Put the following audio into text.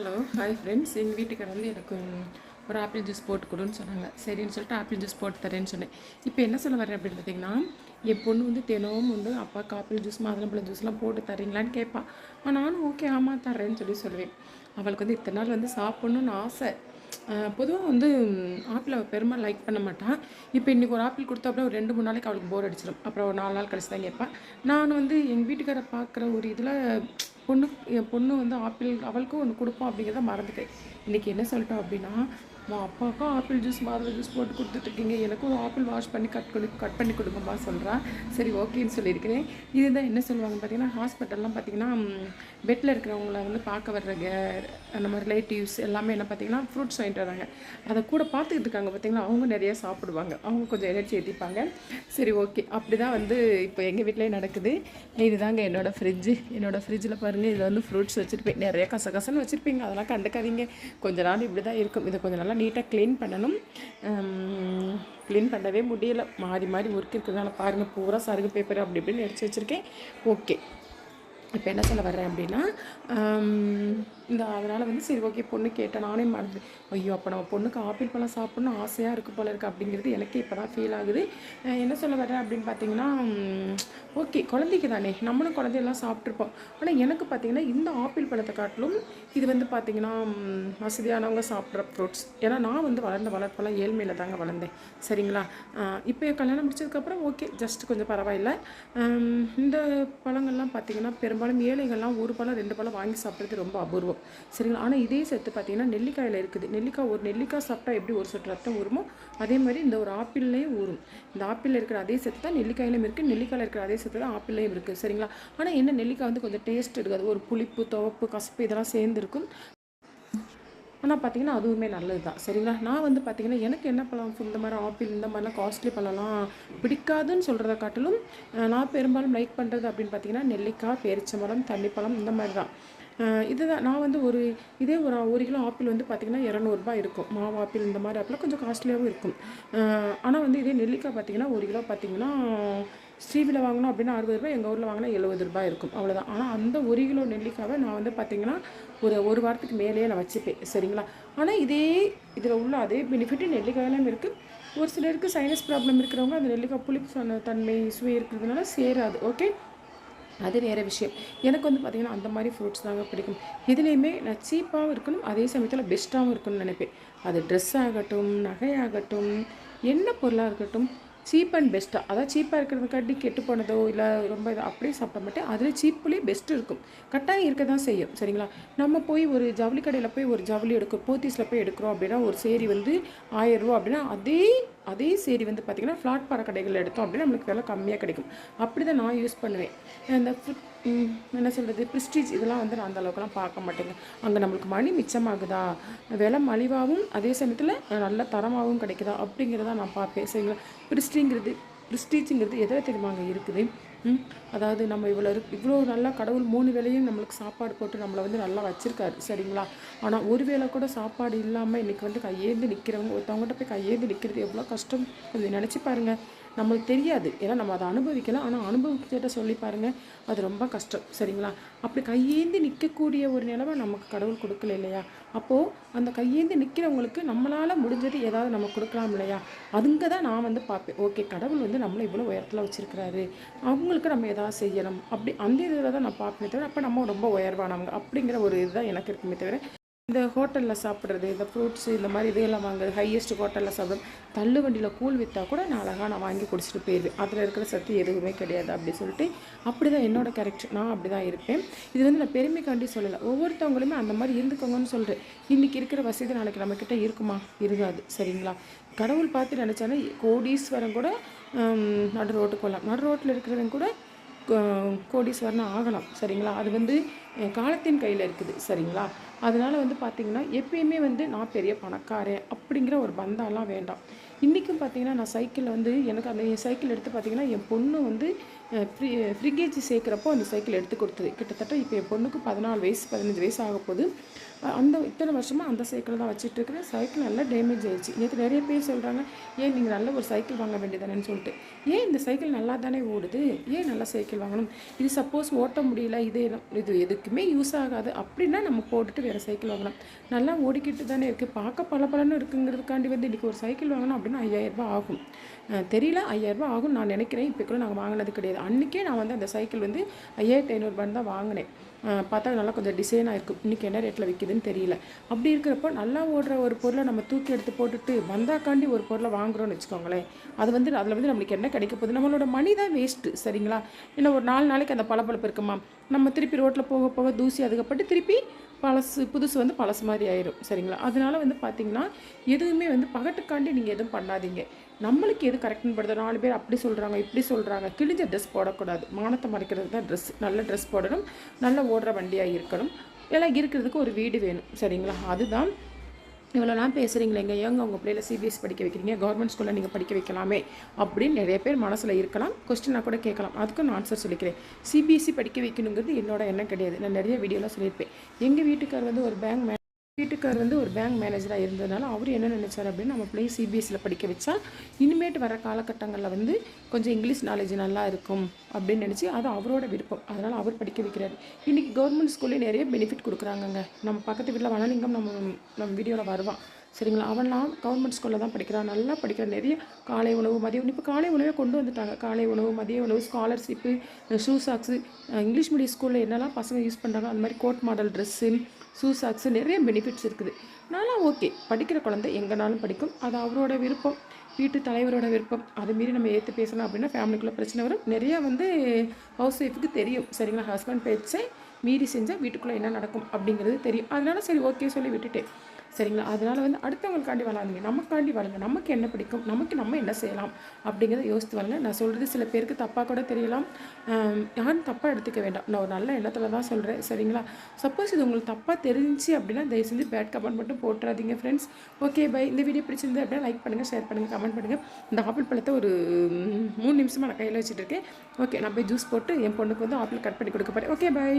Hello hi friends. எங்கள் வீட்டுக்காரர் வந்து எனக்கு ஒரு ஆப்பிள் ஜூஸ் போட்டு கொடுன்னு சொன்னாங்க. சரின்னு சொல்லிட்டு ஆப்பிள் ஜூஸ் போட்டு தரேன்னு சொன்னேன். இப்போ என்ன சொல்ல வரேன் அப்படின்னு பார்த்தீங்கன்னா, என் பொண்ணு வந்து தினமும் வந்து அப்பாவுக்கு ஆப்பிள் ஜூஸ் மாதுளம்பழம் ஜூஸ்லாம் போட்டு தரீங்களான்னு கேட்பாள். நானும் ஓகே ஆமாம் தரேன்னு சொல்லுவேன். அவளுக்கு வந்து இத்தனை நாள் வந்து சாப்பிட்ணுன்னு ஆசை. பொதுவாக வந்து ஆப்பிள் அவள் பெரும்பாலும் லைக் பண்ண மாட்டான். இப்போ இன்றைக்கி ஒரு ஆப்பிள் கொடுத்தா அப்படியே ஒரு 2-3 நாளைக்கு அவளுக்கு போர் அடிச்சிடும். அப்புறம் ஒரு 4 நாள் கழிச்சு தான் கேட்பான். நான் வந்து எங்கள் வீட்டுக்காரை பார்க்குற ஒரு இதில் என் பொண்ணு வந்து ஆப்பிள் அவளுக்கும் ஒன்று கொடுப்போம் அப்படிங்கிறத மறந்துட்டேன். இன்றைக்கி என்ன சொல்லிட்டோம் அப்படின்னா, அப்பாவுக்கும் ஆப்பிள் ஜூஸ் மாதுளை ஜூஸ் போட்டு கொடுத்துட்ருக்கீங்க, எனக்கும் ஒரு ஆப்பிள் வாஷ் பண்ணி கட் பண்ணி கொடுங்கம்மா சொல்கிறா. சரி ஓகேன்னு சொல்லியிருக்கிறேன். இதுதான் என்ன சொல்லுவாங்க பார்த்தீங்கன்னா, ஹாஸ்பிட்டல்லாம் பார்த்தீங்கன்னா பெட்டில் இருக்கிறவங்கள வந்து பார்க்க வர்றங்க அந்த மாதிரி ரிலேட்டிவ்ஸ் எல்லாமே என்ன பார்த்தீங்கன்னா ஃப்ரூட்ஸ் வாங்கிட்டு வராங்க. அதை கூட பார்த்துக்கிட்டு இருக்காங்க பார்த்தீங்களா, அவங்க நிறைய சாப்பிடுவாங்க, அவங்க கொஞ்சம் எனர்ஜி ஏற்றிப்பாங்க. சரி ஓகே, அப்படி தான் வந்து இப்போ எங்கள் வீட்டிலே நடக்குது. இதுதாங்க என்னோடய ஃப்ரிட்ஜில் பாருங்கள், இதில் வந்து ஃப்ரூட்ஸ் வச்சுருப்பேன். நிறைய கசகசன்னு வச்சுருப்பீங்க, அதெல்லாம் கண்டுக்காதீங்க. கொஞ்ச நாள் இப்படி தான் இருக்கும். இதை கொஞ்சம் நல்லா நீட்டாக க்ளீன் பண்ணணும். க்ளீன் பண்ணவே முடியலை, மாறி மாறி ஒர்க் இருக்கிறதுனால பாருங்கள், பூரா சருகு பேப்பர் அப்படி இப்படின்னு எடுத்து வச்சுருக்கேன். ஓகே, இப்போ என்ன சொல்ல வர்றேன் அப்படின்னா, அதனால் வந்து சரி ஓகே, பொண்ணு கேட்டேன். நானே மறந்து ஐயோ அப்போ நம்ம பொண்ணுக்கு ஆப்பிள் பழம் சாப்பிட்ணும் ஆசையாக இருக்குது போல இருக்குது அப்படிங்கிறது எனக்கே இப்போ தான் ஃபீல் ஆகுது. என்ன சொல்ல வர்றேன் அப்படின்னு பார்த்தீங்கன்னா, ஓகே குழந்தைக்கு தானே, நம்மளும் குழந்தையெல்லாம் சாப்பிட்ருப்போம். ஆனால் எனக்கு பார்த்திங்கன்னா இந்த ஆப்பிள் பழத்தை காட்டிலும் இது வந்து பார்த்திங்கன்னா வசதியானவங்க சாப்பிட்ற ஃப்ரூட்ஸ். ஏன்னா நான் வந்து வளர்ப்பெல்லாம் ஏழ்மையில் தாங்க வளர்ந்தேன். சரிங்களா, இப்போ கல்யாணம் முடிச்சதுக்கப்புறம் ஓகே ஜஸ்ட் கொஞ்சம் பரவாயில்லை. இந்த பழங்கள்லாம் பார்த்திங்கன்னா பெரும்பாலும் ஏழைகள்லாம் ஒரு பழம் 2 பழம் வாங்கி சாப்பிட்றது ரொம்ப அபூர்வம். சரிங்களா, ஆனால் இதே சத்து பார்த்திங்கன்னா நெல்லிக்காயில் இருக்குது. ஒரு நெல்லிக்காய் சாப்பிட்டா எப்படி ஒரு சொட்டு ரத்தம் ஊறுமோ அதே மாதிரி இந்த ஒரு ஆப்பிள்லேயும் ஊறும். இந்த ஆப்பிளில் இருக்கிற அதே சத்து தான் நெல்லிக்காயிலும் இருக்குது, நெல்லிக்காயில் இருக்கிற அதே சத்து தான் ஆப்பிள்லேயும் இருக்குது. சரிங்களா, ஆனால் என்ன நெல்லிக்காய் வந்து கொஞ்சம் டேஸ்ட் இருக்காது, ஒரு புளிப்பு துவப்பு கசப்பு இதெல்லாம் சேர்ந்துருக்கும். ஆனால் பார்த்திங்கன்னா அதுவுமே நல்லது தான். சரிங்களா, நான் வந்து பார்த்திங்கன்னா எனக்கு என்ன பழம் இந்த மாதிரி ஆப்பிள் இந்த மாதிரிலாம் காஸ்ட்லி பழம்லாம் பிடிக்காதுன்னு சொல்கிறத காட்டிலும் நான் பெரும்பாலும் லைக் பண்ணுறது அப்படின்னு பார்த்திங்கன்னா நெல்லிக்காய், பேரிச்சம்பழம், தண்ணிப்பழம் இந்த மாதிரி தான். இதுதான் நான் வந்து இதே ஒரு கிலோ ஆப்பிள் வந்து பார்த்திங்கன்னா 200 இருக்கும். மாவு ஆப்பிள் இந்த மாதிரி ஆப்பிள் கொஞ்சம் காஸ்ட்லியாகவும் இருக்கும். ஆனால் வந்து இதே நெல்லிக்காய் பார்த்திங்கன்னா 1 கிலோ பார்த்திங்கன்னா ஸ்ரீவில வாங்கினோம் அப்படின்னா 60 ரூபாய், எங்கள் ஊரில் வாங்கினா 70 ரூபாய் இருக்கும், அவ்வளோதான். ஆனால் அந்த 1 கிலோ நெல்லிக்காவை நான் வந்து பார்த்திங்கன்னா ஒரு வாரத்துக்கு மேலேயே நான் வச்சுப்பேன். சரிங்களா, ஆனால் இதில் உள்ள அதே பெனிஃபிட்டு நெல்லிக்காயிலும் இருக்குது. ஒரு சிலருக்கு சைனஸ் ப்ராப்ளம் இருக்கிறவங்க அந்த நெல்லிக்காய் புளிப்பு தன்மை சுவை இருக்கிறதுனால சேராது. ஓகே, அது வேறு விஷயம். எனக்கு வந்து பார்த்திங்கன்னா அந்த மாதிரி ஃப்ரூட்ஸ் தாங்க பிடிக்கும். இதுலேயுமே நான் சீப்பாகவும் இருக்கணும், அதே சமயத்தில் பெஸ்ட்டாகவும் இருக்கணும்னு நினைப்பேன். அது ட்ரெஸ் ஆகட்டும், நகையாகட்டும், என்ன பொருளாக இருக்கட்டும், சீப் அண்ட் பெஸ்ட்டாக, அதாவது சீப்பாக இருக்கிறதுக்காட்டி கெட்டு போனதோ இல்லை ரொம்ப அப்படியே சாப்பிட மாட்டேன். அதில் சீப்புலேயே பெஸ்ட்டு இருக்கும், கட்டாயம் இருக்க தான் செய்யும். சரிங்களா, நம்ம போய் ஒரு ஜவுளி கடையில் போய் ஒரு ஜவுளி போத்தீஸில் போய் எடுக்கிறோம் அப்படின்னா ஒரு சேரீ வந்து 1000 ரூபா அப்படின்னா அதே சேரீ வந்து பார்த்திங்கன்னா ஃப்ளாட் பாறை கடைகளில் எடுத்தோம் அப்படின்னா நம்மளுக்கு விலை கம்மியாக கிடைக்கும். அப்படி தான் நான் யூஸ் பண்ணுவேன். இந்த என்ன சொல்கிறது, ப்ரிஸ்டீஜ் இதெல்லாம் வந்து நான் அந்த அளவுக்குலாம் பார்க்க மாட்டேங்க. அங்கே நம்மளுக்கு மணி மிச்சமாகுதா, விலை மலிவாகவும் அதே சமயத்தில் நல்ல தரமாகவும் கிடைக்குதா அப்படிங்கிறத நான் பார்ப்பேன். சரிங்களா, ப்ரிஸ்டீஜுங்கிறது எதில் தெரியுமாங்க இருக்குது. அதாவது நம்ம இவ்வளோ நல்லா கடவுள் 3 வேளையும் நம்மளுக்கு சாப்பாடு போட்டு நம்மளை வந்து நல்லா வச்சுருக்காரு. சரிங்களா, ஆனால் ஒரு வேளை கூட சாப்பாடு இல்லாமல் இன்றைக்கி வந்து கையேந்து நிற்கிறவங்க, ஒருத்தவங்ககிட்ட போய் கையேந்து நிற்கிறது எவ்வளோ கஷ்டம் கொஞ்சம் நினச்சி பாருங்கள். நம்மளுக்கு தெரியாது, ஏன்னா நம்ம அதை அனுபவிக்கலாம். ஆனால் அனுபவிக்கிட்ட சொல்லி பாருங்கள், அது ரொம்ப கஷ்டம். சரிங்களா, அப்படி கையேந்தி நிற்கக்கூடிய ஒரு நிலைமை நமக்கு கடவுள் கொடுக்கல இல்லையா. அப்போது அந்த கையேந்தி நிற்கிறவங்களுக்கு நம்மளால் முடிஞ்சது ஏதாவது நம்ம கொடுக்கலாம் இல்லையா. அதுங்க தான் நான் வந்து பார்ப்பேன். ஓகே, கடவுள் வந்து நம்மளை இவ்வளோ உயரத்தில் வச்சுருக்கிறாரு, அவங்களுக்கு நம்ம எதாவது செய்யணும், அப்படி அந்த இதில் தான் நான் பார்ப்பேனே தவிர அப்போ நம்ம ரொம்ப உயர்வானவங்க அப்படிங்கிற ஒரு இதுதான் எனக்கு இருக்குமே தவிர இந்த ஹோட்டலில் சாப்பிட்றது, இந்த ஃப்ரூட்ஸு இந்த மாதிரி இதையெல்லாம் வாங்குறது, ஹையஸ்ட் ஹோட்டலில் சாப்பிட்றது, தள்ளு வண்டியில் கூழ் விற்றா கூட நான் அழகாக நான் வாங்கி குடிச்சிட்டு போயிடுவேன். அதில் இருக்கிற சத்து எதுவுமே கிடையாது அப்படி சொல்லிட்டு அப்படி தான் என்னோடய கேரக்டர், நான் அப்படி தான் இருப்பேன். இது வந்து நான் பெருமைக்காண்டி சொல்லலை, ஒவ்வொருத்தவங்களுமே அந்த மாதிரி இருந்துக்கோங்கன்னு சொல்கிறேன். இன்றைக்கி இருக்கிற வசதி நாளைக்கு நம்மக்கிட்ட இருக்குமா, இருக்காது. சரிங்களா, கடவுள் பார்த்து நினச்சானே கோடீஸ்வரன் கூட நடு ரோட்டுக்கு போகலாம், நடு ரோட்டில் இருக்கிறவங்க கூட கோடீஸ்வரன் ஆகலாம். சரிங்களா, அது வந்து காலத்தின் கையில் இருக்குது. சரிங்களா, அதனால் வந்து பார்த்திங்கன்னா எப்பயுமே வந்து நான் பெரிய பணக்காரன் அப்படிங்கிற ஒரு பந்தாலாம் வேண்டாம். இன்றைக்கும் பார்த்திங்கன்னா நான் சைக்கிளில் வந்து எனக்கு அந்த சைக்கிள் எடுத்து பார்த்திங்கன்னா என் பொண்ணு வந்து ஃப்ரீகேஜி சேர்க்குறப்போ அந்த சைக்கிள் எடுத்து கொடுத்தது. கிட்டத்தட்ட இப்போ என் பொண்ணுக்கு 14 வயசு 15 வயசு ஆக போகுது. இத்தனை வருஷமாக அந்த சைக்கிள் தான் வச்சுட்டு இருக்கிறேன். சைக்கிள் நல்லா டேமேஜ் ஆகிடுச்சு. நேற்று நிறைய பேர் சொல்கிறாங்க, ஏன் நீங்கள் நல்ல ஒரு சைக்கிள் வாங்க வேண்டியதானேன்னு சொல்லிட்டு. ஏன் இந்த சைக்கிள் நல்லா தானே ஓடுது, ஏன் நல்ல சைக்கிள் வாங்கணும், இது சப்போஸ் ஓட்ட முடியல இது எதுக்கு எதுக்குமே யூஸ் ஆகாது அப்படின்னா நம்ம போட்டுட்டு வேறு சைக்கிள் வாங்கலாம். நல்லா ஓடிக்கிட்டு தானே இருக்குது, பார்க்க பளபளன்னு இருக்குங்கிறதுக்காண்டி வந்து இன்றைக்கி ஒரு சைக்கிள் வாங்கணும் அப்படின்னா 5000 ஆகும். தெரியல, 5000 ஆகும்னு நான் நினைக்கிறேன். இப்போ கூட நாங்கள் வாங்கினது கிடையாது. அன்றைக்கே நான் வந்து அந்த சைக்கிள் வந்து 5500 தான் வாங்கினேன். பார்த்தா நல்லா கொஞ்சம் டிசைனாக இருக்கும். இன்றைக்கி என்ன ரேட்டில் விற்கிதுன்னு தெரியல. அப்படி இருக்கிறப்போ நல்லா ஓடுற ஒரு பொருளை நம்ம தூக்கி எடுத்து போட்டுட்டு வந்தாக்காண்டி ஒரு பொருளை வாங்குகிறோன்னு வச்சுக்கோங்களேன், அது வந்து அதில் வந்து நம்மளுக்கு என்ன கிடைக்க போகுது? நம்மளோட மணி தான் வேஸ்ட்டு. சரிங்களா? இன்னும் ஒரு 4 நாளைக்கு அந்த பளபளப்பு இருக்குமா, நம்ம திருப்பி ரோட்டில் போக போக தூசி அதுக்கப்பட்டு திருப்பி புதுசு வந்து பழசு மாதிரி ஆயிரும். சரிங்களா? அதனால வந்து பார்த்திங்கன்னா எதுவுமே வந்து பகட்டுக்காண்டி நீங்கள் எதுவும் பண்ணாதீங்க. நம்மளுக்கு எது கரெக்டுன்னு படுது, 4 பேர் அப்படி சொல்கிறாங்க இப்படி சொல்கிறாங்க, கிழிஞ்ச ட்ரெஸ் போடக்கூடாது. மானத்தை மறைக்கிறது தான் ட்ரெஸ். நல்ல ட்ரெஸ் போடணும், நல்ல ஓடுற வண்டியாக இருக்கணும், எல்லாம் இருக்கிறதுக்கு ஒரு வீடு வேணும். சரிங்களா? அதுதான். இவ்வளோலாம் பேசுகிறீங்களேங்க, ஏங்க உங்கள் பிள்ளைல சிபிஎஸ்சி படிக்க வைக்கிறீங்க, கவர்மெண்ட் ஸ்கூலில் நீங்கள் படிக்க வைக்கலாமே அப்படின்னு நிறைய பேர் மனசில் இருக்கலாம். கொஸ்டினாக கூட கேட்கலாம். அதுக்கும் நான் ஆன்சர் சொல்லிக்கிறேன். சிபிஎஸ்சி படிக்க வைக்கணுங்கிறது என்னோட எண்ணம் கிடையாது. நான் நிறைய வீடியோலாம் சொல்லியிருப்பேன். எங்கள் வீட்டுக்கார் வந்து ஒரு பேங்க் மேனேஜராக இருந்ததுனால அவர் என்ன நினச்சார் அப்படின்னு, நம்ம பிள்ளையை சிபிஎஸ்சியில் படிக்க வச்சா இனிமேட்டு வர காலகட்டங்களில் வந்து கொஞ்சம் இங்கிலீஷ் நாலேஜ் நல்லா இருக்கும் அப்படின்னு நினச்சி அது அவரோட விருப்பம். அதனால் அவர் படிக்க வைக்கிறாரு. இன்றைக்கி கவர்மெண்ட் ஸ்கூல்லே நிறைய பெனிஃபிட் கொடுக்குறாங்கங்க. நம்ம பக்கத்து வீட்டில் வனலிங்கம் நம்ம வீடியோவில் வருவான். சரிங்களா? அவன்லாம் கவர்மெண்ட் ஸ்கூலில் தான் படிக்கிறான், நல்லா படிக்கிறான். நிறைய காலை உணவு, மதிய உணவு, இப்போ காலை உணவே கொண்டு வந்துட்டாங்க. காலை உணவு, மதிய உணவு, scholarship, shoe socks, English medium ஸ்கூலில் என்னெல்லாம் பசங்க யூஸ் பண்ணுறாங்க அந்த மாதிரி code model dress, shoe socks, நிறைய பெனிஃபிட்ஸ் இருக்குது. நானும் ஓகே, படிக்கிற குழந்தை எங்கேனாலும் படிக்கும், அது அவரோட விருப்பம், வீட்டு தலைவரோட விருப்பம். அதை மீறி நம்ம ஏற்று பேசலாம் அப்படின்னா ஃபேமிலிக்குள்ளே பிரச்சனை வரும். நிறையா வந்து ஹவுஸ் ஒய்ஃபுக்கு தெரியும். சரிங்களா? ஹஸ்பண்ட் பேச்சை மீறி செஞ்சால் வீட்டுக்குள்ளே என்ன நடக்கும் அப்படிங்கிறது தெரியும். அதனால சரி ஓகே சொல்லி விட்டுட்டேன். சரிங்களா? அதனால் வந்து அடுத்தவங்களுக்காண்டி வளருங்க, நமக்காண்டி வளருங்க. நமக்கு என்ன பிடிக்கும், நம்ம என்ன செய்யலாம் அப்படிங்கிறத யோசித்து வரங்க. நான் சொல்கிறது சில பேருக்கு தப்பாக கூட தெரியலாம். யாரும் தப்பாக எடுத்துக்க வேண்டாம். நான் ஒரு நல்ல எண்ணத்தில் தான் சொல்கிறேன். சரிங்களா? சப்போஸ் இது உங்களுக்கு தப்பாக தெரிஞ்சு அப்படின்னா தயவு செஞ்சு பேட் கமெண்ட் மட்டும் போட்டுறாதீங்க ஃப்ரெண்ட்ஸ். Okay bye. இந்த வீடியோ பிடிச்சிருந்து அப்படின்னா லைக் பண்ணுங்கள், ஷேர் பண்ணுங்கள், கமெண்ட் பண்ணுங்கள். இந்த ஆப்பிள் பழத்தை ஒரு 3 நிமிஷமாக நான் கையில் வச்சுட்டு இருக்கேன். ஓகே, நான் போய் ஜூஸ் போட்டு என் பொண்ணுக்கு வந்து ஆப்பிள் கட் பண்ணி கொடுக்க போகிறேன். Okay bye.